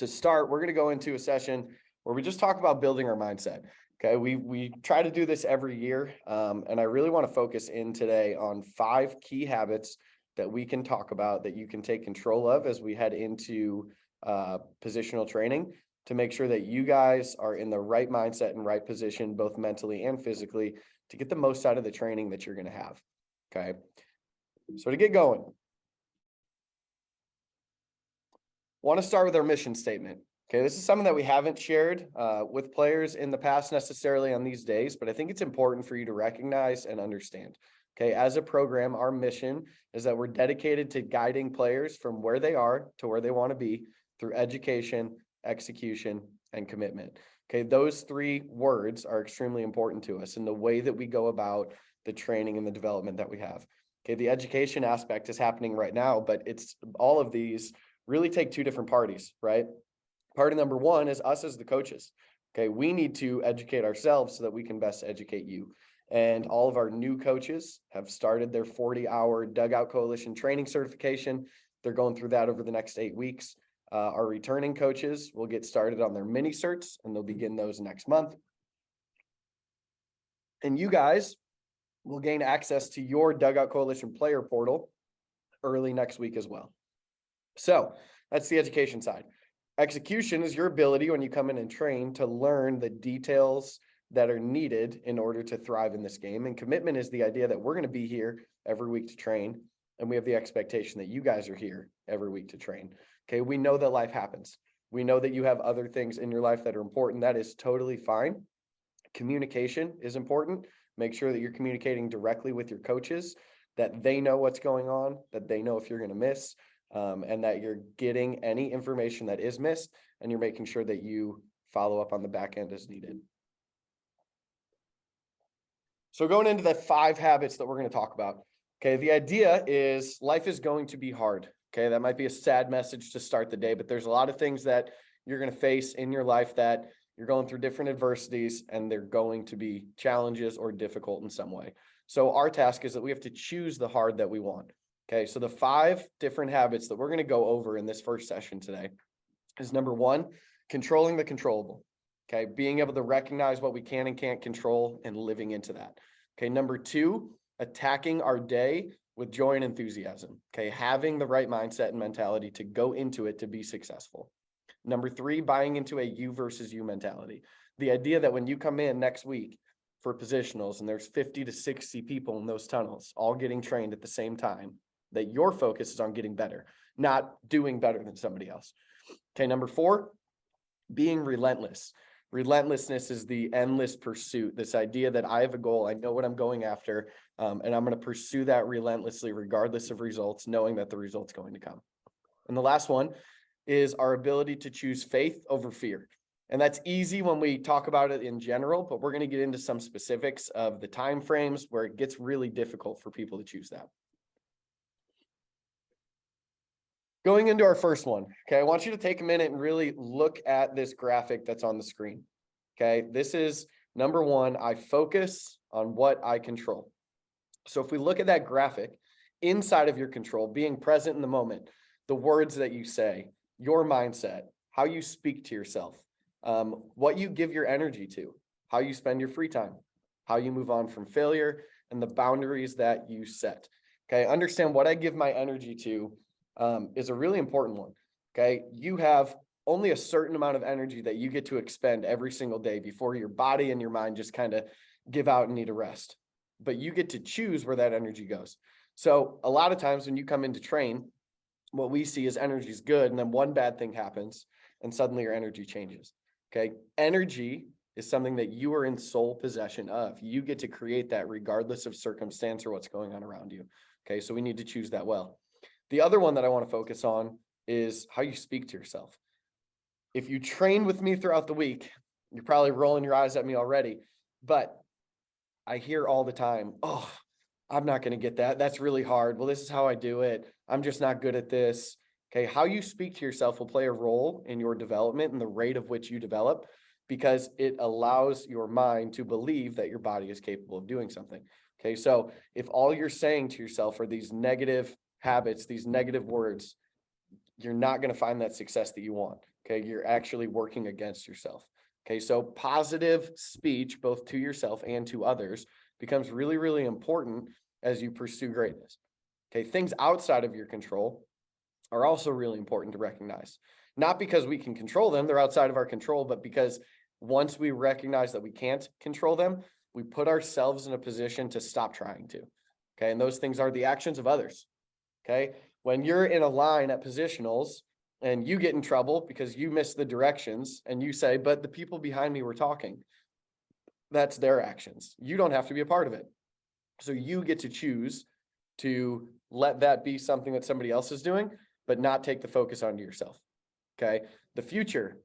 to start, we're going to go into a session where we just talk about building our mindset. Okay, we try to do this every year, and I really want to focus in today on 5 key habits that we can talk about that you can take control of as we head into positional training to make sure that you guys are in the right mindset and right position, both mentally and physically, to get the most out of the training that you're going to have. Okay, so to get going, want to start with our mission statement. Okay, this is something that we haven't shared with players in the past necessarily on these days, but I think it's important for you to recognize and understand. Okay, as a program, our mission is that we're dedicated to guiding players from where they are to where they want to be through education, execution, and commitment. Okay, those 3 words are extremely important to us in the way that we go about the training and the development that we have. Okay, the education aspect is happening right now, but it's all of these really take 2 different parties, right? Party number 1 is us as the coaches. Okay, we need to educate ourselves so that we can best educate you. And all of our new coaches have started their 40-hour Dugout Coalition training certification. They're going through that over the next 8 weeks. Our returning coaches will get started on their mini certs, and they'll begin those next month. And you guys will gain access to your Dugout Coalition player portal early next week as well. So that's the education side. Execution is your ability when you come in and train to learn the details that are needed in order to thrive in this game. And commitment is the idea that we're going to be here every week to train. And we have the expectation that you guys are here every week to train. Okay, we know that life happens. We know that you have other things in your life that are important. That is totally fine. Communication is important. Make sure that you're communicating directly with your coaches, that they know what's going on, that they know if you're going to miss, and that you're getting any information that is missed, and you're making sure that you follow up on the back end as needed. So going into the 5 habits that we're going to talk about. Okay, the idea is life is going to be hard. Okay, that might be a sad message to start the day, but there's a lot of things that you're going to face in your life that you're going through different adversities, and they're going to be challenges or difficult in some way. So our task is that we have to choose the hard that we want. Okay, so the 5 different habits that we're going to go over in this first session today is number 1, controlling the controllable. Okay, being able to recognize what we can and can't control and living into that. Okay, number 2, attacking our day with joy and enthusiasm. Okay, having the right mindset and mentality to go into it to be successful. Number 3, buying into a you versus you mentality. The idea that when you come in next week for positionals and there's 50 to 60 people in those tunnels all getting trained at the same time, that your focus is on getting better, not doing better than somebody else. Okay, number 4, being relentless. Relentlessness is the endless pursuit. This idea that I have a goal, I know what I'm going after, and I'm going to pursue that relentlessly regardless of results, knowing that the result's going to come. And the last one is our ability to choose faith over fear. And that's easy when we talk about it in general, but we're going to get into some specifics of the time frames where it gets really difficult for people to choose that. Going into our first one, okay, I want you to take a minute and really look at this graphic that's on the screen. Okay, this is number 1, I focus on what I control. So if we look at that graphic, inside of your control, being present in the moment, the words that you say, your mindset, how you speak to yourself, what you give your energy to, how you spend your free time, how you move on from failure, and the boundaries that you set. Okay, understand what I give my energy to is a really important one. Okay, you have only a certain amount of energy that you get to expend every single day before your body and your mind just kind of give out and need a rest. But you get to choose where that energy goes. So a lot of times when you come in to train, what we see is energy is good, and then one bad thing happens, and suddenly your energy changes. Okay, energy is something that you are in sole possession of. You get to create that regardless of circumstance or what's going on around you. Okay, so we need to choose that well. The other one that I want to focus on is how you speak to yourself. If you train with me throughout the week, you're probably rolling your eyes at me already, but I hear all the time, oh, I'm not going to get that. That's really hard. Well, this is how I do it. I'm just not good at this. Okay, how you speak to yourself will play a role in your development and the rate of which you develop, because it allows your mind to believe that your body is capable of doing something. Okay, so if all you're saying to yourself are these negative habits, these negative words, you're not going to find that success that you want. okay, you're actually working against yourself. Okay, so positive speech, both to yourself and to others, becomes really, really important as you pursue greatness. Okay, things outside of your control are also really important to recognize. Not because we can control them, they're outside of our control, but because once we recognize that we can't control them, we put ourselves in a position to stop trying to. Okay, and those things are the actions of others. Okay, when you're in a line at positionals and you get in trouble because you miss the directions and you say, but the people behind me were talking, that's their actions. You don't have to be a part of it. So you get to choose to let that be something that somebody else is doing, but not take the focus onto yourself. Okay. The future,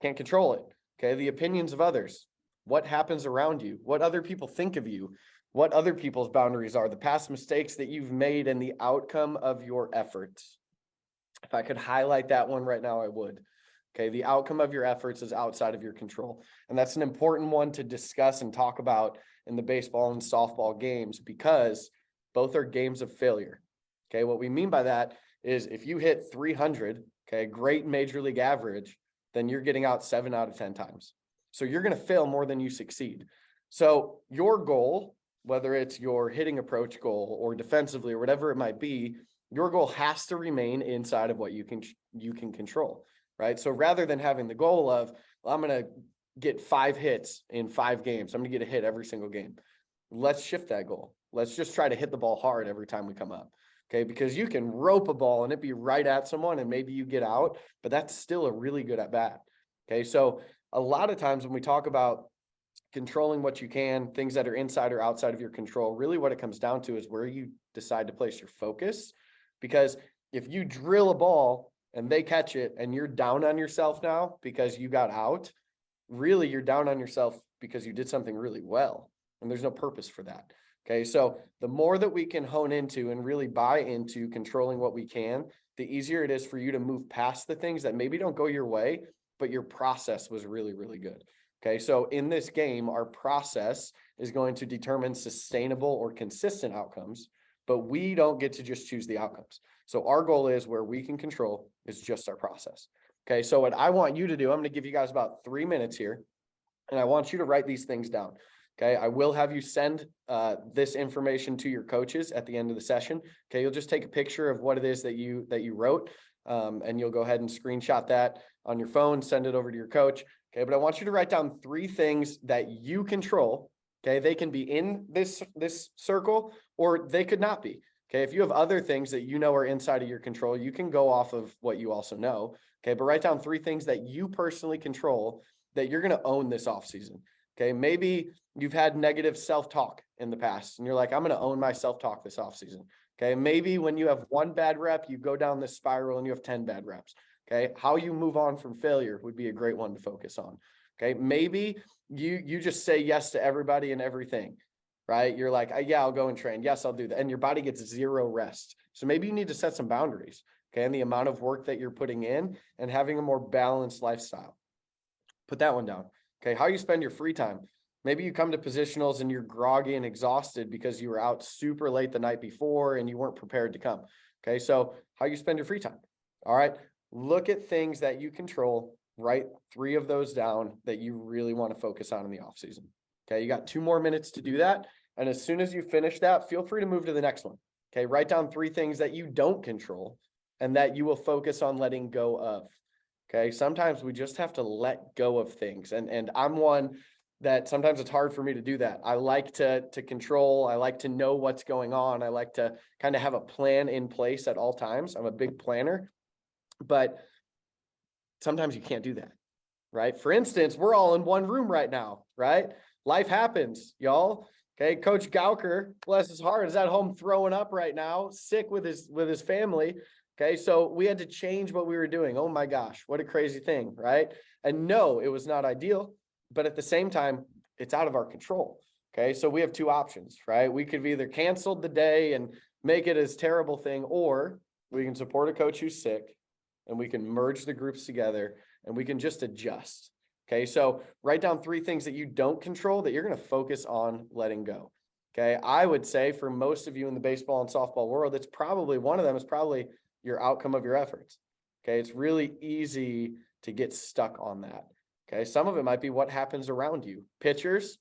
can't control it. Okay. The opinions of others, what happens around you, what other people think of you, what other people's boundaries are, the past mistakes that you've made, and the outcome of your efforts. If I could highlight that one right now, I would. Okay. The outcome of your efforts is outside of your control. And that's an important one to discuss and talk about in the baseball and softball games, because both are games of failure. Okay. What we mean by that is if you hit 300, okay, great major league average, then you're getting out 7 out of 10 times. So you're going to fail more than you succeed. So your goal, whether it's your hitting approach goal or defensively or whatever it might be, your goal has to remain inside of what you can control, right? So rather than having the goal of, well, I'm going to get 5 hits in 5 games, I'm going to get a hit every single game. Let's shift that goal. Let's just try to hit the ball hard every time we come up. Okay, because you can rope a ball and it be right at someone and maybe you get out, but that's still a really good at bat. Okay, so a lot of times when we talk about controlling what you can, things that are inside or outside of your control, really what it comes down to is where you decide to place your focus. Because if you drill a ball and they catch it and you're down on yourself now because you got out, really you're down on yourself because you did something really well, and there's no purpose for that. Okay, so the more that we can hone into and really buy into controlling what we can, the easier it is for you to move past the things that maybe don't go your way, but your process was really, really good. Okay, so in this game, our process is going to determine sustainable or consistent outcomes, but we don't get to just choose the outcomes. So our goal is where we can control is just our process. Okay, so what I want you to do, I'm going to give you guys about 3 minutes here, and I want you to write these things down. Okay, I will have you send this information to your coaches at the end of the session. Okay, you'll just take a picture of what it is that you wrote, and you'll go ahead and screenshot that on your phone, send it over to your coach. Okay, but I want you to write down 3 things that you control. Okay, they can be in this circle or they could not be. Okay, if you have other things that you know are inside of your control, you can go off of what you also know. Okay, but write down 3 things that you personally control that you're going to own this offseason. Okay, maybe you've had negative self-talk in the past and you're like, I'm going to own my self-talk this offseason. Okay, maybe when you have 1 bad rep, you go down this spiral and you have 10 bad reps. Okay, how you move on from failure would be a great one to focus on. Okay, maybe you just say yes to everybody and everything, right? You're like, yeah, I'll go and train. Yes, I'll do that. And your body gets 0 rest. So maybe you need to set some boundaries, okay, and the amount of work that you're putting in and having a more balanced lifestyle. Put that one down. Okay, how you spend your free time. Maybe you come to positionals and you're groggy and exhausted because you were out super late the night before and you weren't prepared to come. Okay, so how you spend your free time. All right, look at things that you control. Write 3 of those down that you really want to focus on in the off season. Okay, you got 2 more minutes to do that. And as soon as you finish that, feel free to move to the next one. Okay, write down 3 things that you don't control and that you will focus on letting go of. Okay, sometimes we just have to let go of things. And I'm one that sometimes it's hard for me to do that. I like to control. I like to know what's going on. I like to kind of have a plan in place at all times. I'm a big planner, but sometimes you can't do that, right? For instance, we're all in one room right now, right? Life happens, y'all. Okay, Coach Gauker, bless his heart, is at home throwing up right now, sick with his family. Okay, so we had to change what we were doing. Oh my gosh, what a crazy thing, right? And no, it was not ideal, but at the same time, it's out of our control. Okay, so we have 2 options, right? We could have either canceled the day and make it as terrible thing, or we can support a coach who's sick and we can merge the groups together and we can just adjust. Okay, so write down 3 things that you don't control that you're going to focus on letting go. Okay, I would say for most of you in the baseball and softball world, it's probably one of them is probably your outcome of your efforts. Okay, it's really easy to get stuck on that. Okay. Some of it might be what happens around you. Pitchers,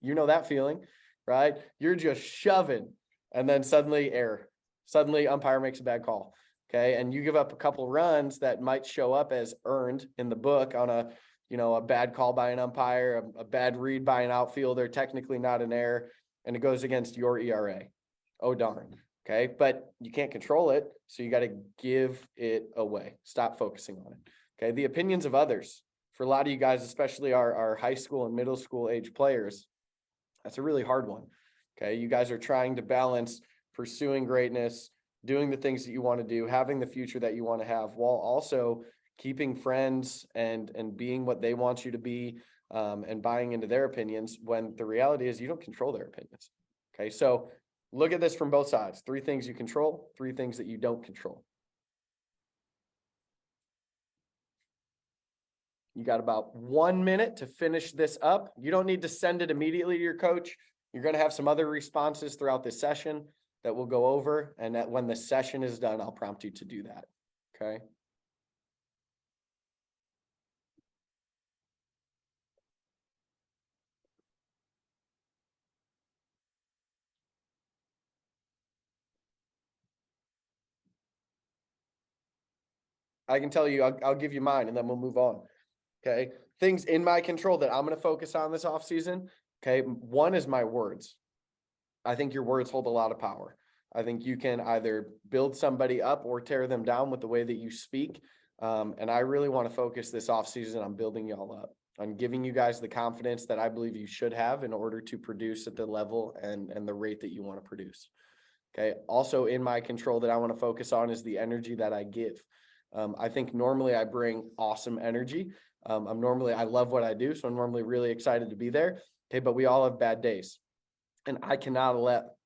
you know that feeling, right? You're just shoving and then suddenly error. Suddenly umpire makes a bad call. Okay. And you give up a couple runs that might show up as earned in the book on a, a bad call by an umpire, a bad read by an outfielder, technically not an error, and it goes against your ERA. Oh, darn. Okay. But you can't control it. So you got to give it away. Stop focusing on it. Okay. The opinions of others, for a lot of you guys, especially our high school and middle school age players, that's a really hard one. Okay. You guys are trying to balance pursuing greatness, doing the things that you want to do, having the future that you want to have, while also keeping friends and being what they want you to be, and buying into their opinions, when the reality is you don't control their opinions. Okay. So look at this from both sides. 3 things you control, 3 things that you don't control. You got about 1 minute to finish this up. You don't need to send it immediately to your coach. You're going to have some other responses throughout this session that we'll go over. And that when the session is done, I'll prompt you to do that. Okay. I can tell you, I'll give you mine and then we'll move on. Okay. Things in my control that I'm going to focus on this off season. Okay. One is my words. I think your words hold a lot of power. I think you can either build somebody up or tear them down with the way that you speak. And I really want to focus this off season on building y'all up, on giving you guys the confidence that I believe you should have in order to produce at the level and the rate that you want to produce. Okay. Also in my control that I want to focus on is the energy that I give. I think normally I bring awesome energy. I love what I do. So I'm normally really excited to be there. Okay. But we all have bad days. And I cannot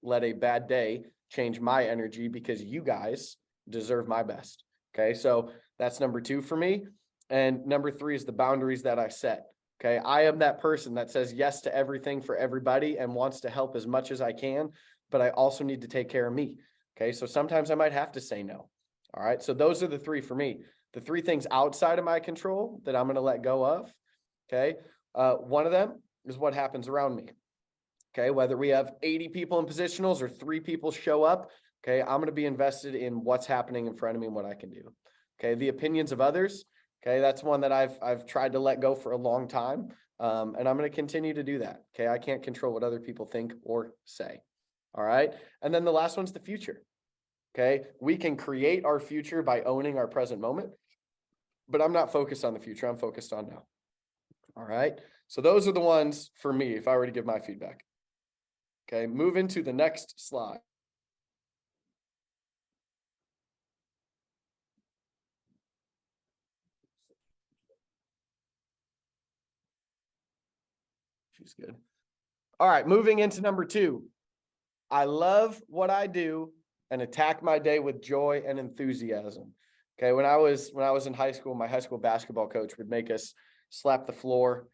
let a bad day change my energy, because you guys deserve my best. Okay. So that's number 2 for me. And number 3 is the boundaries that I set. Okay. I am that person that says yes to everything for everybody and wants to help as much as I can, but I also need to take care of me. Okay. So sometimes I might have to say no. All right. So those are the 3 for me. The 3 things outside of my control that I'm going to let go of. Okay. One of them is what happens around me. Okay. Whether we have 80 people in positionals or 3 people show up. Okay. I'm going to be invested in what's happening in front of me and what I can do. Okay. The opinions of others. Okay. That's one that I've tried to let go for a long time. And I'm going to continue to do that. Okay. I can't control what other people think or say. All right. And then the last one's the future. Okay. We can create our future by owning our present moment, but I'm not focused on the future. I'm focused on now. All right. So those are the ones for me, if I were to give my feedback. Okay. Move into the next slide. She's good. All right. Moving into number 2. I love what I do and attack my day with joy and enthusiasm. Okay. When I was in high school, my high school basketball coach would make us slap the floor,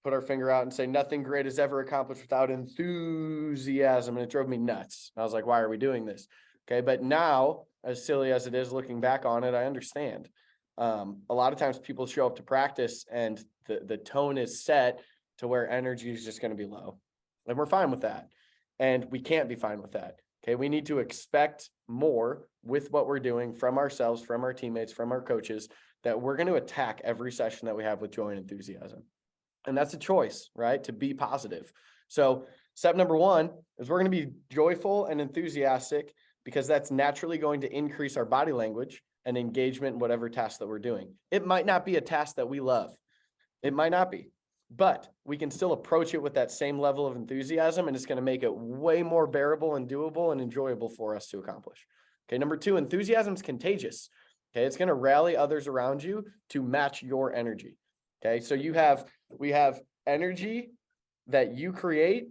put our finger out and say, nothing great is ever accomplished without enthusiasm. And it drove me nuts. I was like, why are we doing this? Okay. But now, as silly as it is looking back on it, I understand. A lot of times people show up to practice and the tone is set to where energy is just going to be low. And we're fine with that. And we can't be fine with that. Okay. We need to expect more with what we're doing from ourselves, from our teammates, from our coaches, that we're going to attack every session that we have with joy and enthusiasm. And that's a choice, right? To be positive. So step number 1 is we're going to be joyful and enthusiastic, because that's naturally going to increase our body language and engagement in whatever task that we're doing. It might not be a task that we love. It might not be. But we can still approach it with that same level of enthusiasm, and it's going to make it way more bearable and doable and enjoyable for us to accomplish. Okay. Number 2, enthusiasm is contagious. Okay. It's going to rally others around you to match your energy. Okay. So we have energy that you create,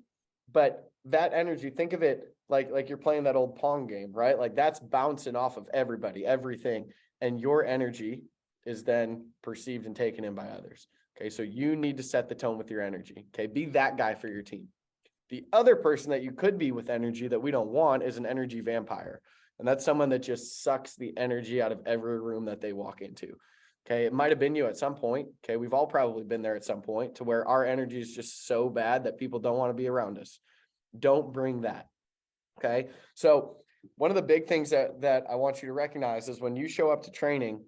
but that energy, think of it like you're playing that old Pong game, right? Like that's bouncing off of everybody, everything. And your energy is then perceived and taken in by others. Okay. So you need to set the tone with your energy. Okay. Be that guy for your team. The other person that you could be with energy that we don't want is an energy vampire. And that's someone that just sucks the energy out of every room that they walk into. Okay. It might've been you at some point. Okay. We've all probably been there at some point to where our energy is just so bad that people don't want to be around us. Don't bring that. Okay. So one of the big things that I want you to recognize is when you show up to training,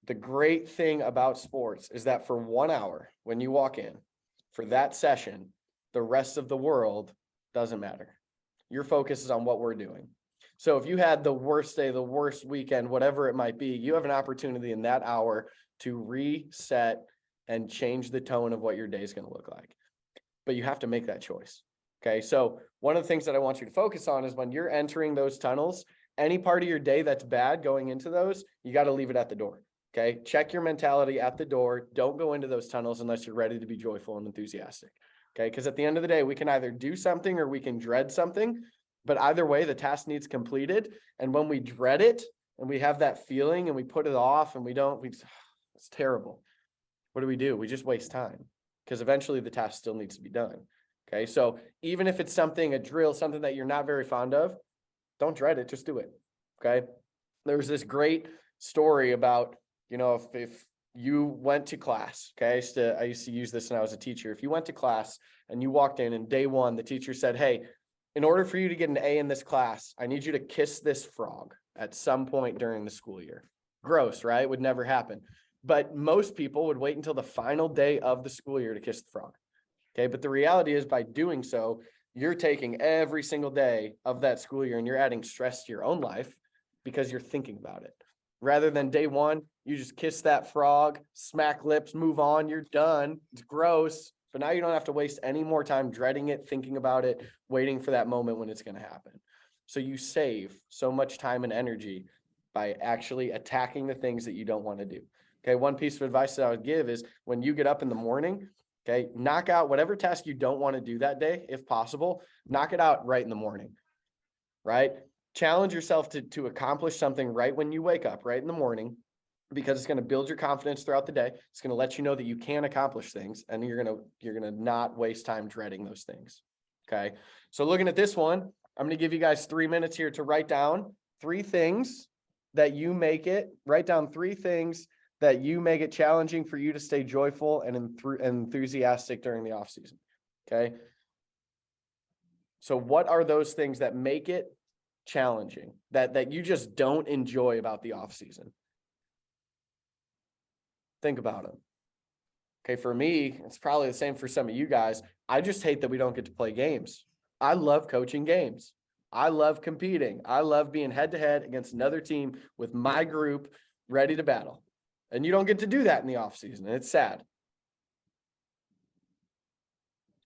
the great thing about sports is that for 1 hour, when you walk in for that session, the rest of the world doesn't matter. Your focus is on what we're doing. So if you had the worst day, the worst weekend, whatever it might be, you have an opportunity in that hour to reset and change the tone of what your day is going to look like. But you have to make that choice. Okay. So one of the things that I want you to focus on is when you're entering those tunnels, any part of your day that's bad going into those, you got to leave it at the door. Okay. Check your mentality at the door. Don't go into those tunnels unless you're ready to be joyful and enthusiastic. Okay. Because at the end of the day, we can either do something or we can dread something, but either way, the task needs completed. And when we dread it and we have that feeling and we put it off and it's terrible. What do? We just waste time because eventually the task still needs to be done. Okay. So even if it's something, a drill, something that you're not very fond of, don't dread it, just do it. Okay. There's this great story about, if you went to class, okay. I used to use this when I was a teacher. If you went to class and you walked in and day one, the teacher said, hey, in order for you to get an A in this class, I need you to kiss this frog at some point during the school year. Gross, right? Would never happen. But most people would wait until the final day of the school year to kiss the frog. Okay. But the reality is by doing so, you're taking every single day of that school year and you're adding stress to your own life because you're thinking about it. Rather than day one, you just kiss that frog, smack lips, move on, you're done. It's gross. But now you don't have to waste any more time dreading it, thinking about it, waiting for that moment when it's going to happen. So you save so much time and energy by actually attacking the things that you don't want to do. Okay. One piece of advice that I would give is when you get up in the morning, okay, knock out whatever task you don't want to do that day, if possible, knock it out right in the morning, right? Challenge yourself to accomplish something right when you wake up, right in the morning, because it's going to build your confidence throughout the day. It's going to let you know that you can accomplish things and you're going to not waste time dreading those things. Okay. So looking at this one, I'm going to give you guys 3 minutes here to write down 3 things that you make it, write down 3 things that you make it challenging for you to stay joyful and enthusiastic during the off season. Okay. So what are those things that make it challenging that you just don't enjoy about the off season? Think about them. Okay. For me, it's probably the same for some of you guys. I just hate that we don't get to play games. I love coaching games. I love competing. I love being head to head against another team with my group ready to battle. And you don't get to do that in the off season. And it's sad.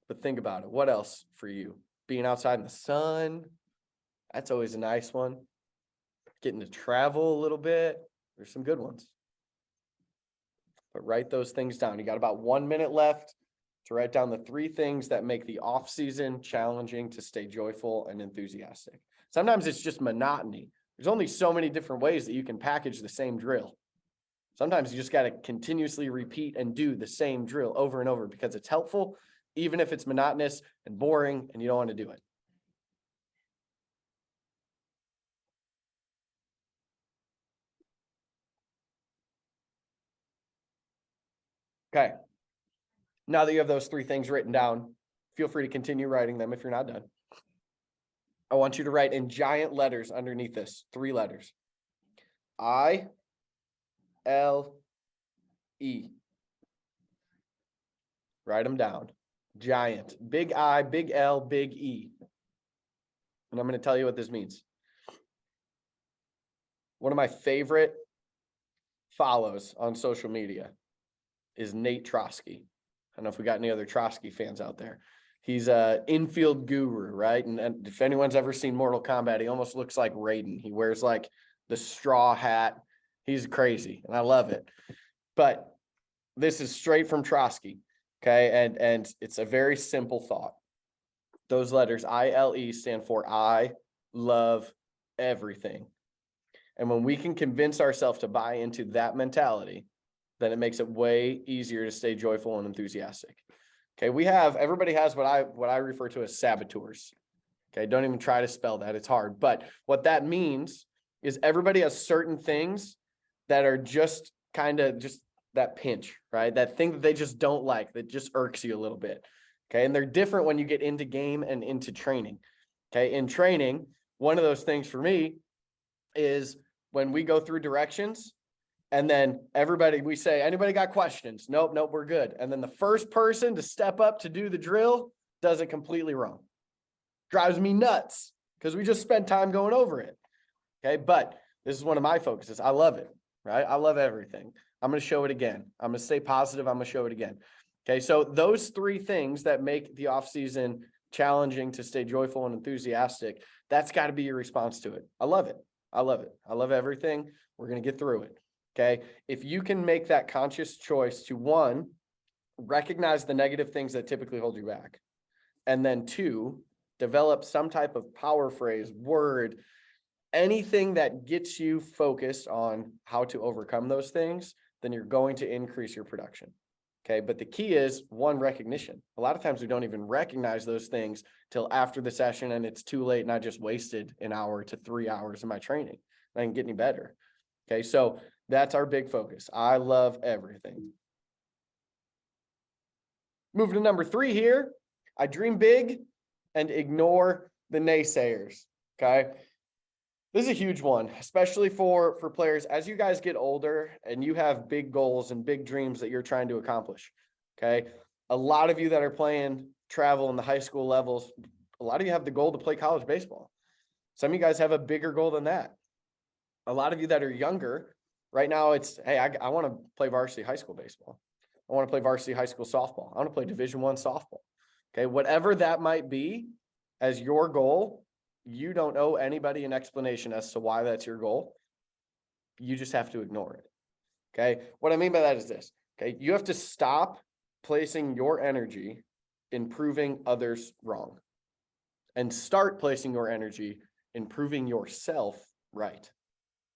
But think about it. What else for you? Being outside in the sun. That's always a nice one. Getting to travel a little bit. There's some good ones. But write those things down. You got about 1 minute left to write down the 3 things that make the off season challenging to stay joyful and enthusiastic. Sometimes it's just monotony. There's only so many different ways that you can package the same drill. Sometimes you just got to continuously repeat and do the same drill over and over because it's helpful, even if it's monotonous and boring and you don't want to do it. Okay. Now that you have those 3 things written down, feel free to continue writing them if you're not done. I want you to write in giant letters underneath this, 3 letters. I-L-E. Write them down. Giant. Big I, big L, big E. And I'm going to tell you what this means. One of my favorite follows on social media is Nate Trotsky. I don't know if we got any other Trotsky fans out there. He's a infield guru, right? And if anyone's ever seen Mortal Kombat, he almost looks like Raiden. He wears like the straw hat. He's crazy, and I love it. But this is straight from Trotsky, okay? And it's a very simple thought. Those letters, I-L-E, stand for I love everything. And when we can convince ourselves to buy into that mentality, then it makes it way easier to stay joyful and enthusiastic. Okay, everybody has what I refer to as saboteurs. Okay, don't even try to spell that. It's hard. But what that means is everybody has certain things that are just kind of just that pinch, right? That thing that they just don't like, that just irks you a little bit. Okay. And they're different when you get into game and into training. Okay. In training, one of those things for me is when we go through directions and then we say, anybody got questions? Nope, we're good. And then the first person to step up to do the drill does it completely wrong. Drives me nuts because we just spent time going over it. Okay. But this is one of my focuses. I love it, right? I love everything. I'm going to show it again. I'm going to stay positive. I'm going to show it again. Okay. So those three things that make the off season challenging to stay joyful and enthusiastic, that's got to be your response to it. I love it. I love it. I love everything. We're going to get through it. Okay. If you can make that conscious choice to, one, recognize the negative things that typically hold you back, and then two, develop some type of power phrase, word, anything that gets you focused on how to overcome those things, then you're going to increase your production. Okay. But the key is, one, recognition. A lot of times we don't even recognize those things till after the session and it's too late and I just wasted an hour to 3 hours of my training. I didn't get any better. Okay. So that's our big focus. I love everything. Moving to number 3 here. I dream big and ignore the naysayers. Okay. This is a huge one, especially for players as you guys get older and you have big goals and big dreams that you're trying to accomplish. Okay. A lot of you that are playing travel in the high school levels, a lot of you have the goal to play college baseball. Some of you guys have a bigger goal than that. A lot of you that are younger right now, it's, hey, I want to play varsity high school baseball. I want to play varsity high school softball. I want to play Division I softball. Okay. Whatever that might be as your goal, you don't owe anybody an explanation as to why that's your goal. You just have to ignore it. Okay. What I mean by that is this. Okay. You have to stop placing your energy in proving others wrong and start placing your energy in proving yourself right.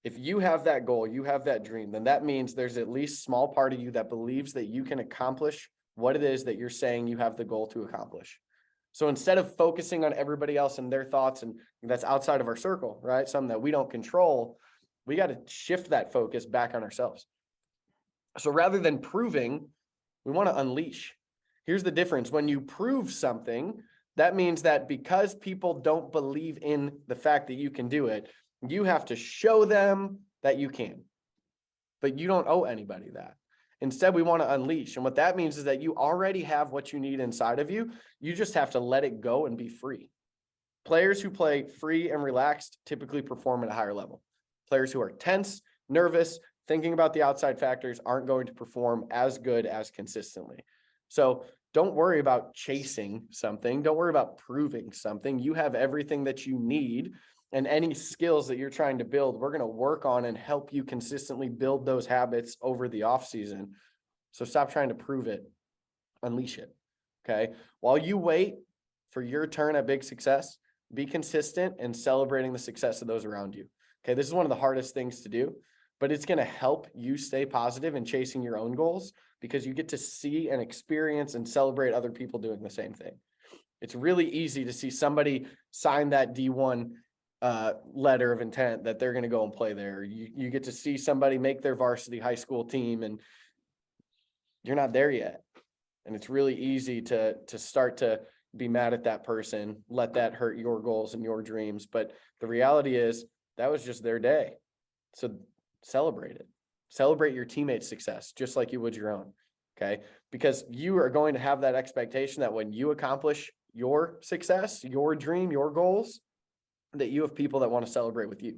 If you have that goal, you have that dream, then that means there's at least a small part of you that believes that you can accomplish what it is that you're saying you have the goal to accomplish. So instead of focusing on everybody else and their thoughts, and that's outside of our circle, right? Something that we don't control, we got to shift that focus back on ourselves. So rather than proving, we want to unleash. Here's the difference. When you prove something, that means that because people don't believe in the fact that you can do it, you have to show them that you can. But you don't owe anybody that. Instead, we want to unleash. And what that means is that you already have what you need inside of you. You just have to let it go and be free. Players who play free and relaxed typically perform at a higher level. Players who are tense, nervous, thinking about the outside factors aren't going to perform as good as consistently. So don't worry about chasing something. Don't worry about proving something. You have everything that you need. And any skills that you're trying to build, we're going to work on and help you consistently build those habits over the off season. So stop trying to prove it, unleash it. Okay. While you wait for your turn at big success, be consistent in celebrating the success of those around you. Okay. This is one of the hardest things to do, but it's going to help you stay positive in chasing your own goals because you get to see and experience and celebrate other people doing the same thing. It's really easy to see somebody sign that D1 letter of intent that they're going to go and play there. You get to see somebody make their varsity high school team and you're not there yet. And it's really easy to start to be mad at that person, let that hurt your goals and your dreams. But the reality is that was just their day. So celebrate it. Celebrate your teammates' success, just like you would your own. Okay. Because you are going to have that expectation that when you accomplish your success, your dream, your goals, that you have people that want to celebrate with you.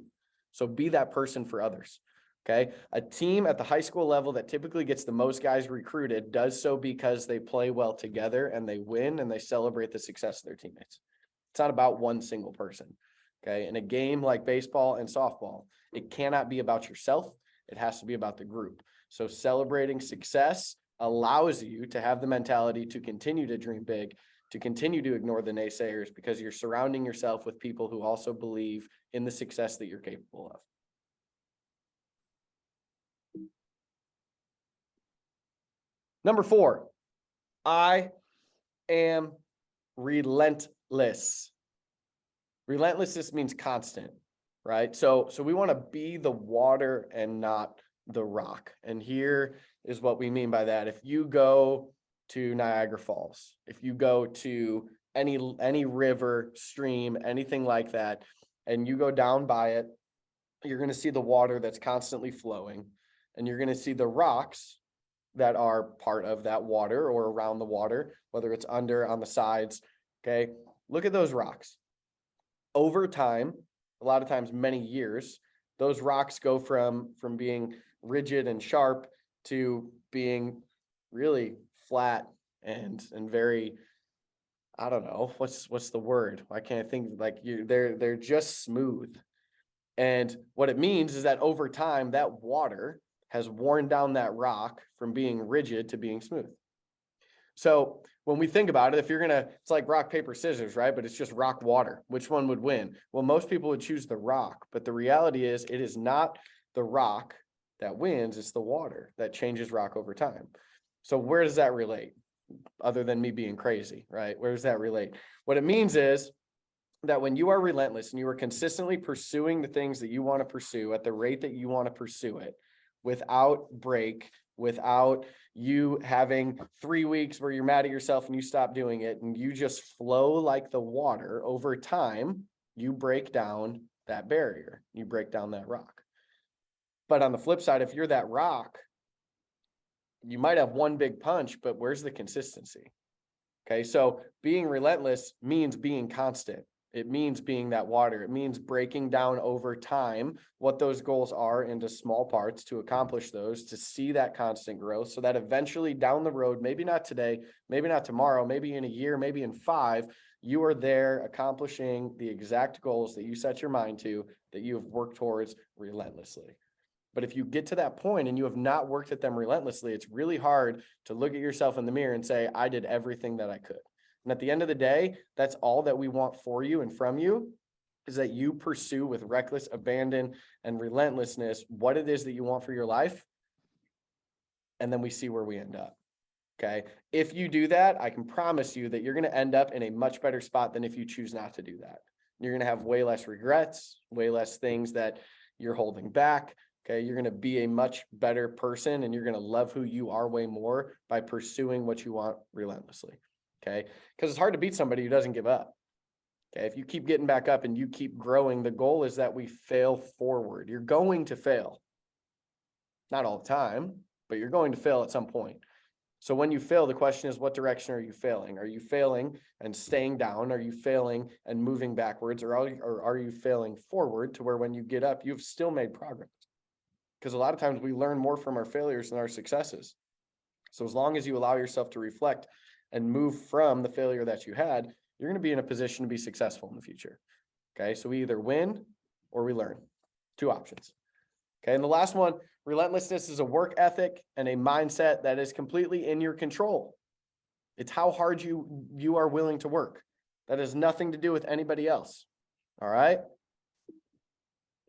So be that person for others. Okay. A team at the high school level that typically gets the most guys recruited does so because they play well together and they win and they celebrate the success of their teammates. It's not about one single person. Okay. In a game like baseball and softball, it cannot be about yourself. It has to be about the group. So celebrating success allows you to have the mentality to continue to dream big, to continue to ignore the naysayers, because you're surrounding yourself with people who also believe in the success that you're capable of. Number 4, I am relentless. Relentlessness means constant, right? So we want to be the water and not the rock. And here is what we mean by that. If you go to Niagara Falls, if you go to any river, stream, anything like that, and you go down by it, you're going to see the water that's constantly flowing, and you're going to see the rocks that are part of that water or around the water, whether it's under, on the sides. Okay. Look at those rocks. Over time, a lot of times, many years, those rocks go from being rigid and sharp to being really flat and very, I don't know, what's the word? I can't think, like, they're just smooth. And what it means is that over time, that water has worn down that rock from being rigid to being smooth. So when we think about it, if you're it's like rock, paper, scissors, right? But it's just rock, water. Which one would win? Well, most people would choose the rock, but the reality is it is not the rock that wins, it's the water that changes rock over time. So where does that relate? Other than me being crazy, right? Where does that relate? What it means is that when you are relentless and you are consistently pursuing the things that you want to pursue at the rate that you want to pursue it, without break, without you having 3 weeks where you're mad at yourself and you stop doing it, and you just flow like the water, over time, you break down that barrier, you break down that rock. But on the flip side, if you're that rock, you might have one big punch, but where's the consistency? Okay, so being relentless means being constant. It means being that water. It means breaking down over time what those goals are into small parts to accomplish those, to see that constant growth, so that eventually down the road, maybe not today, maybe not tomorrow, maybe in a year, maybe in 5, you are there accomplishing the exact goals that you set your mind to, that you have worked towards relentlessly. But if you get to that point and you have not worked at them relentlessly, it's really hard to look at yourself in the mirror and say, I did everything that I could. And at the end of the day, that's all that we want for you and from you, is that you pursue with reckless abandon and relentlessness what it is that you want for your life. And then we see where we end up. Okay. If you do that, I can promise you that you're going to end up in a much better spot than if you choose not to do that. You're going to have way less regrets, way less things that you're holding back. Okay, you're going to be a much better person, and you're going to love who you are way more by pursuing what you want relentlessly. Okay, because it's hard to beat somebody who doesn't give up. Okay, if you keep getting back up and you keep growing, the goal is that we fail forward. You're going to fail. Not all the time, but you're going to fail at some point. So when you fail, the question is, what direction are you failing? Are you failing and staying down? Are you failing and moving backwards? Or are you failing forward to where when you get up, you've still made progress? Because a lot of times we learn more from our failures than our successes. So as long as you allow yourself to reflect and move from the failure that you had, you're going to be in a position to be successful in the future. Okay, so we either win or we learn. 2 options. Okay, and the last one, relentlessness is a work ethic and a mindset that is completely in your control. It's how hard you are willing to work. That has nothing to do with anybody else. All right.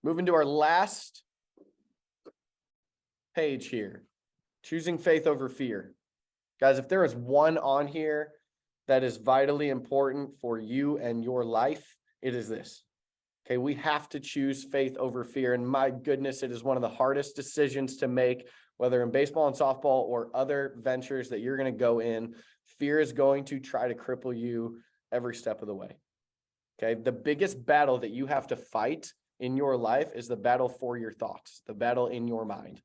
Moving to our last page here, choosing faith over fear. Guys, if there is one on here that is vitally important for you and your life, it is this. Okay, we have to choose faith over fear. And my goodness, it is one of the hardest decisions to make, whether in baseball and softball or other ventures that you're going to go in. Fear is going to try to cripple you every step of the way. Okay, the biggest battle that you have to fight in your life is the battle for your thoughts, the battle in your mind.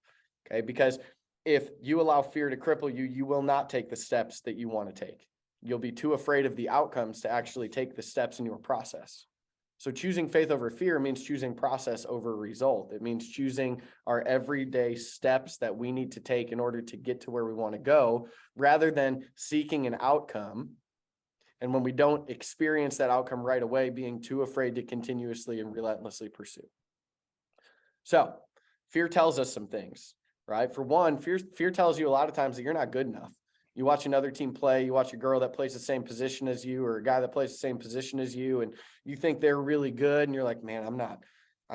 Okay, because if you allow fear to cripple you, you will not take the steps that you want to take. You'll be too afraid of the outcomes to actually take the steps in your process. So choosing faith over fear means choosing process over result. It means choosing our everyday steps that we need to take in order to get to where we want to go, rather than seeking an outcome. And when we don't experience that outcome right away, being too afraid to continuously and relentlessly pursue. So fear tells us some things, right? For one, fear tells you a lot of times that you're not good enough. You watch another team play, you watch a girl that plays the same position as you, or a guy that plays the same position as you, and you think they're really good, and you're like, man, I'm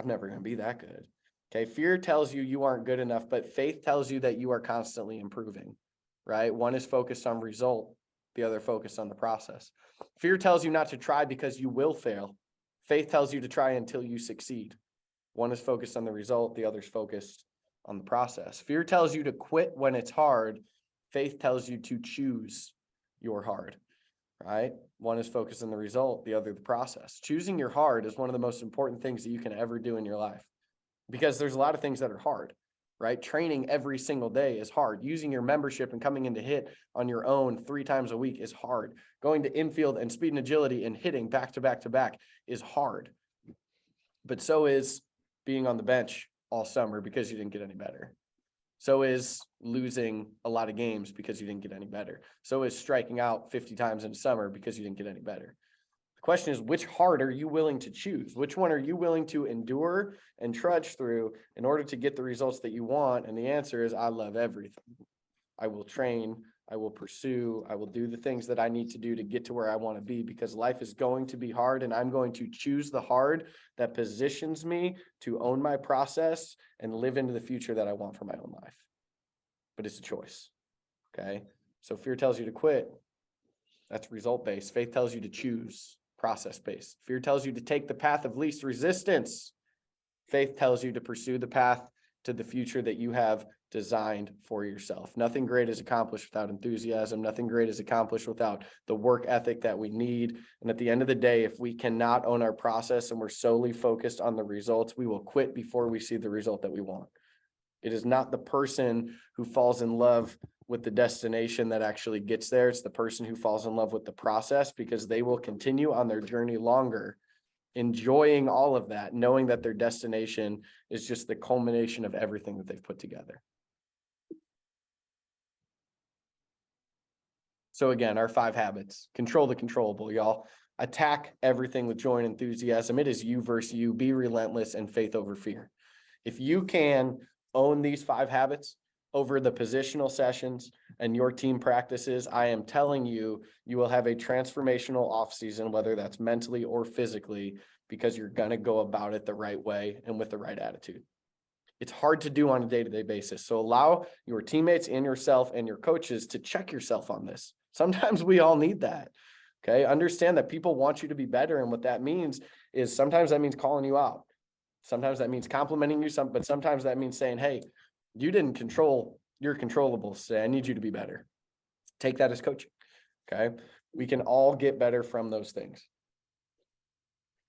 never going to be that good. Okay, fear tells you you aren't good enough, but faith tells you that you are constantly improving, right? One is focused on result, the other focused on the process. Fear tells you not to try because you will fail. Faith tells you to try until you succeed. One is focused on the result, the other's focused on the process. Fear tells you to quit when it's hard. Faith tells you to choose your hard, right? One is focused on the result, the other the process. Choosing your hard is one of the most important things that you can ever do in your life, because there's a lot of things that are hard, right? Training every single day is hard. Using your membership and coming into hit on your own 3 times a week is hard. Going to infield and speed and agility and hitting back to back to back is hard. But so is being on the bench all summer because you didn't get any better. So is losing a lot of games because you didn't get any better. So is striking out 50 times in summer because you didn't get any better. The question is, which hard are you willing to choose? Which one are you willing to endure and trudge through in order to get the results that you want? And the answer is, I love everything. I will train, I will pursue, I will do the things that I need to do to get to where I want to be, because life is going to be hard, and I'm going to choose the hard that positions me to own my process and live into the future that I want for my own life. But it's a choice. Okay. So fear tells you to quit. That's result-based. Faith tells you to choose, process-based. Fear tells you to take the path of least resistance. Faith tells you to pursue the path to the future that you have designed for yourself. Nothing great is accomplished without enthusiasm. Nothing great is accomplished without the work ethic that we need. And at the end of the day, if we cannot own our process and we're solely focused on the results, we will quit before we see the result that we want. It is not the person who falls in love with the destination that actually gets there. It's the person who falls in love with the process, because they will continue on their journey longer, enjoying all of that, knowing that their destination is just the culmination of everything that they've put together. So again, our 5 habits: control the controllable, y'all. Attack everything with joy and enthusiasm. It is you versus you. Be relentless, and faith over fear. If you can own these 5 habits over the positional sessions and your team practices, I am telling you, you will have a transformational offseason, whether that's mentally or physically, because you're going to go about it the right way and with the right attitude. It's hard to do on a day-to-day basis. So allow your teammates and yourself and your coaches to check yourself on this. Sometimes we all need that. Okay. Understand that people want you to be better. And what that means is sometimes that means calling you out. Sometimes that means complimenting you, but sometimes that means saying, hey, you didn't control your controllables. So I need you to be better. Take that as coaching. Okay. We can all get better from those things.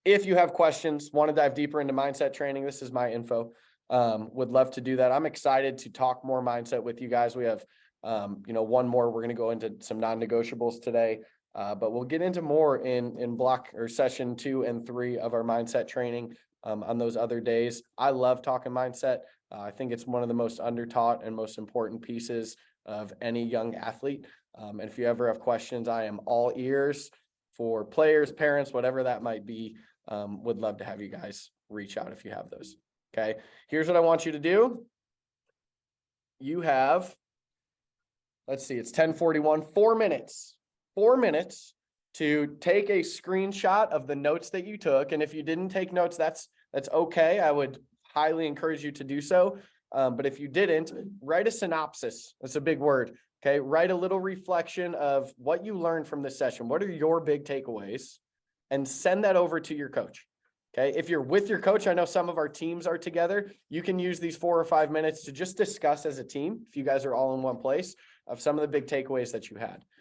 If you have questions, want to dive deeper into mindset training, this is my info. Would love to do that. I'm excited to talk more mindset with you guys. We have, one more. We're going to go into some non-negotiables today, but we'll get into more in block or session 2 and 3 of our mindset training on those other days. I love talking mindset. I think it's one of the most undertaught and most important pieces of any young athlete. And if you ever have questions, I am all ears for players, parents, whatever that might be. Would love to have you guys reach out if you have those. Okay. Here's what I want you to do. You have, let's see, it's 10:41, 4 minutes to take a screenshot of the notes that you took. And if you didn't take notes, that's okay. I would highly encourage you to do so. But if you didn't, write a synopsis. That's a big word. Okay. Write a little reflection of what you learned from this session. What are your big takeaways? And send that over to your coach. Okay. If you're with your coach, I know some of our teams are together. You can use these 4 or 5 minutes to just discuss as a team, if you guys are all in one place, of some of the big takeaways that you had.